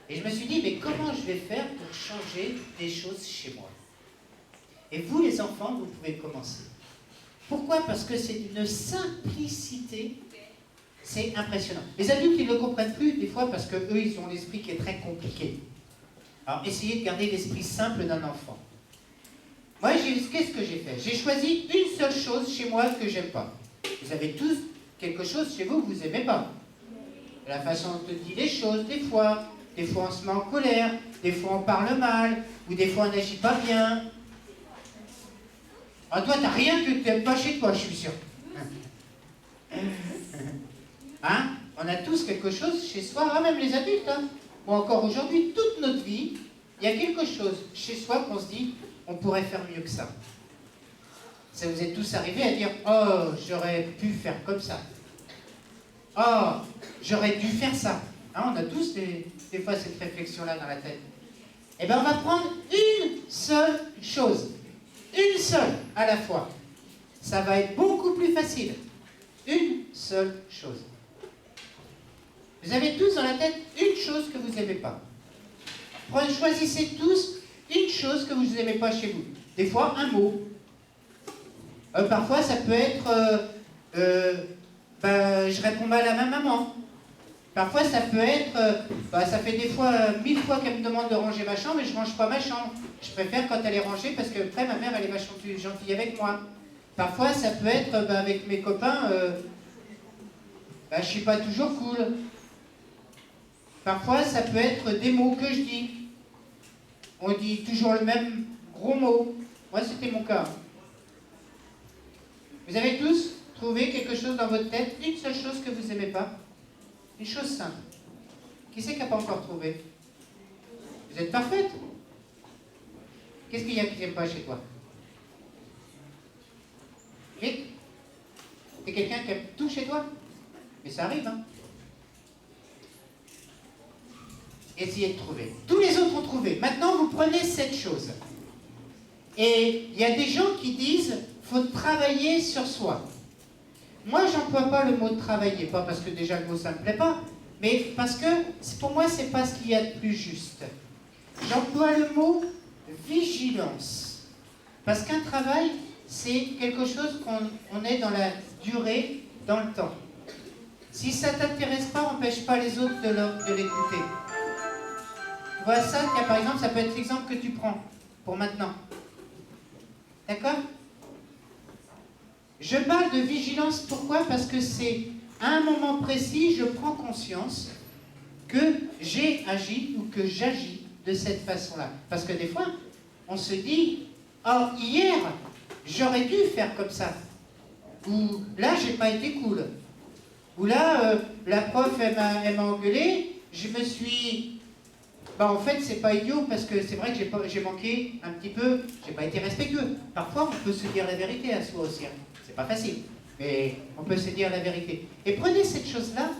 Et je me suis dit, mais comment je vais faire pour changer des choses chez moi? Et vous, les enfants, vous pouvez commencer. Pourquoi? Parce que c'est d'une simplicité, c'est impressionnant. Les adultes, ils ne le comprennent plus, des fois, parce qu'eux, ils ont l'esprit qui est très compliqué. Alors, essayez de garder l'esprit simple d'un enfant. Moi, qu'est-ce que j'ai fait? J'ai choisi une seule chose chez moi que j'aime pas. Vous avez tous quelque chose chez vous que vous n'aimez pas. La façon dont on dit les choses, des fois on se met en colère, des fois on parle mal, ou des fois on n'agit pas bien. Ah, toi, t'as rien que tu n'aimes pas chez toi, je suis sûr. Hein? On a tous quelque chose chez soi, ah, même les adultes, hein? Ou encore aujourd'hui, toute notre vie, il y a quelque chose chez soi qu'on se dit, on pourrait faire mieux que ça. Ça vous êtes tous arrivés à dire, oh, j'aurais pu faire comme ça. Oh, j'aurais dû faire ça. Hein, on a tous des fois cette réflexion-là dans la tête. Eh bien, on va prendre une seule chose. Une seule à la fois. Ça va être beaucoup plus facile. Une seule chose. Vous avez tous dans la tête une chose que vous n'aimez pas. Choisissez tous une chose que vous n'aimez pas chez vous. Des fois, un mot. Parfois, ça peut être je réponds mal à ma maman. Parfois, ça peut être ça fait des fois 1000 fois qu'elle me demande de ranger ma chambre et je ne range pas ma chambre. Je préfère quand elle est rangée parce que après, ma mère, elle est vachement plus gentille avec moi. Parfois, ça peut être avec mes copains, je ne suis pas toujours cool. Parfois, ça peut être des mots que je dis. On dit toujours le même gros mot. Moi, c'était mon cas. Vous avez tous trouvé quelque chose dans votre tête, une seule chose que vous n'aimez pas? Une chose simple. Qui c'est qui n'a pas encore trouvé? Vous êtes parfaite. Qu'est-ce qu'il y a qui n'aime pas chez toi? Vite. T'es quelqu'un qui aime tout chez toi? Mais ça arrive, hein? Essayez de trouver. Tous les autres ont trouvé. Maintenant, vous prenez cette chose. Et il y a des gens qui disent, faut travailler sur soi. Moi, j'emploie pas le mot travailler, pas parce que déjà le mot ça me plaît pas, mais parce que pour moi, c'est pas ce qu'il y a de plus juste. J'emploie le mot vigilance. Parce qu'un travail, c'est quelque chose qu'on est dans la durée, dans le temps. Si ça ne t'intéresse pas, empêche pas les autres de l'écouter. Tu vois ça, par exemple, ça peut être l'exemple que tu prends pour maintenant. D'accord? Je parle de vigilance, pourquoi? Parce que c'est à un moment précis, je prends conscience que j'ai agi ou que j'agis de cette façon-là. Parce que des fois, on se dit, oh, hier, j'aurais dû faire comme ça. Ou là, j'ai pas été cool. Ou là, la prof, elle m'a engueulé, je me suis... en fait, c'est pas idiot, parce que c'est vrai que j'ai manqué un petit peu, j'ai pas été respectueux. Parfois, on peut se dire la vérité à soi aussi. C'est pas facile, mais on peut se dire la vérité. Et prenez cette chose-là,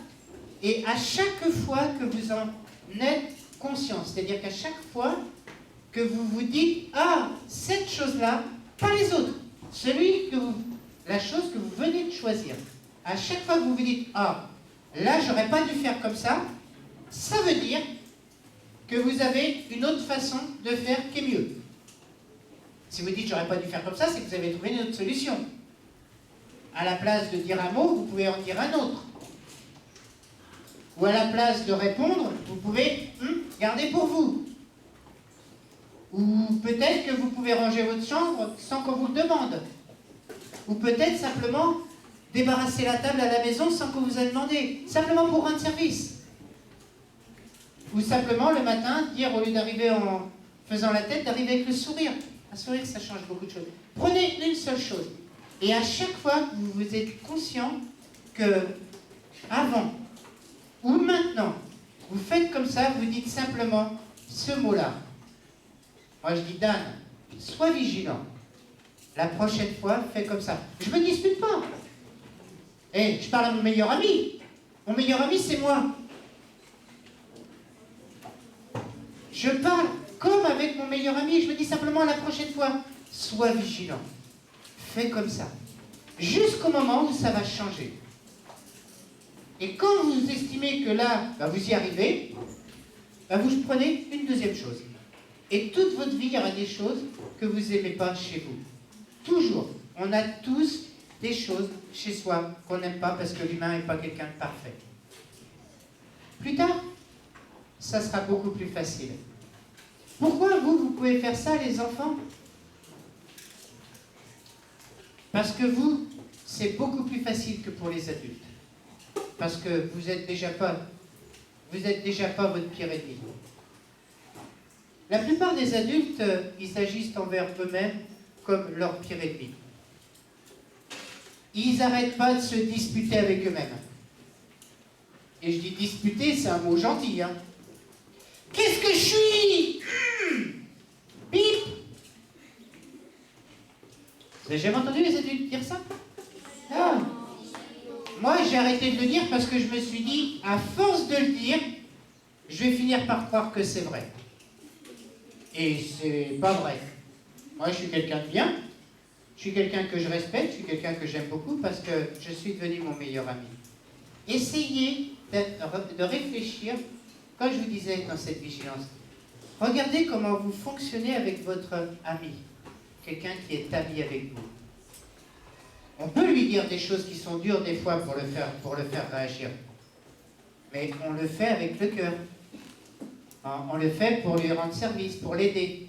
et à chaque fois que vous en êtes conscient, c'est-à-dire qu'à chaque fois que vous vous dites, ah, cette chose-là, pas les autres, la chose que vous venez de choisir, à chaque fois que vous vous dites, ah, là, j'aurais pas dû faire comme ça veut dire que vous avez une autre façon de faire qui est mieux. Si vous dites, j'aurais pas dû faire comme ça, c'est que vous avez trouvé une autre solution. À la place de dire un mot, vous pouvez en dire un autre. Ou à la place de répondre, vous pouvez garder pour vous. Ou peut-être que vous pouvez ranger votre chambre sans qu'on vous le demande. Ou peut-être simplement débarrasser la table à la maison sans qu'on vous ait demandé. Simplement pour rendre service. Ou simplement le matin, dire au lieu d'arriver en faisant la tête, d'arriver avec le sourire. Un sourire, ça change beaucoup de choses. Prenez une seule chose. Et à chaque fois que vous êtes conscient que avant ou maintenant, vous faites comme ça, vous dites simplement ce mot-là. Moi je dis, Dan, sois vigilant. La prochaine fois, fais comme ça. Je me dispute pas. Et je parle à mon meilleur ami. Mon meilleur ami, c'est moi. Je parle comme avec mon meilleur ami. Je me dis simplement la prochaine fois, sois vigilant. Fais comme ça. Jusqu'au moment où ça va changer. Et quand vous estimez que là, vous y arrivez, ben vous prenez une deuxième chose. Et toute votre vie, il y aura des choses que vous n'aimez pas chez vous. Toujours. On a tous des choses chez soi qu'on n'aime pas parce que l'humain n'est pas quelqu'un de parfait. Plus tard, ça sera beaucoup plus facile. Pourquoi vous pouvez faire ça, les enfants? Parce que vous, c'est beaucoup plus facile que pour les adultes. Parce que vous n'êtes déjà pas votre pire ennemi. La plupart des adultes, ils agissent envers eux-mêmes comme leur pire ennemi. Ils n'arrêtent pas de se disputer avec eux-mêmes. Et je dis disputer, c'est un mot gentil, hein. Qu'est-ce que je suis? Bip. Vous avez jamais entendu les adultes dire ça? Ah. Moi, j'ai arrêté de le dire parce que je me suis dit, à force de le dire, je vais finir par croire que c'est vrai. Et c'est pas vrai. Moi, je suis quelqu'un de bien, je suis quelqu'un que je respecte, je suis quelqu'un que j'aime beaucoup parce que je suis devenu mon meilleur ami. Essayez de réfléchir, comme je vous disais dans cette vigilance, regardez comment vous fonctionnez avec votre ami, quelqu'un qui est ami avec vous. On peut lui dire des choses qui sont dures des fois pour le faire réagir, mais on le fait avec le cœur. On le fait pour lui rendre service, pour l'aider.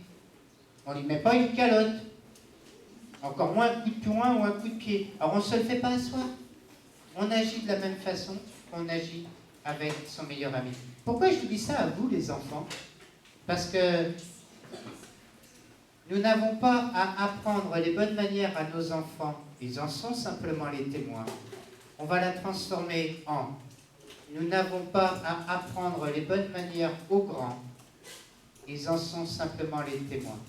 On ne lui met pas une calotte, encore moins un coup de poing ou un coup de pied. Alors on ne se le fait pas à soi. On agit de la même façon qu'on agit avec son meilleur ami. Pourquoi je vous dis ça à vous, les enfants? Parce que nous n'avons pas à apprendre les bonnes manières à nos enfants. Ils en sont simplement les témoins. On va la transformer en nous n'avons pas à apprendre les bonnes manières aux grands. Ils en sont simplement les témoins.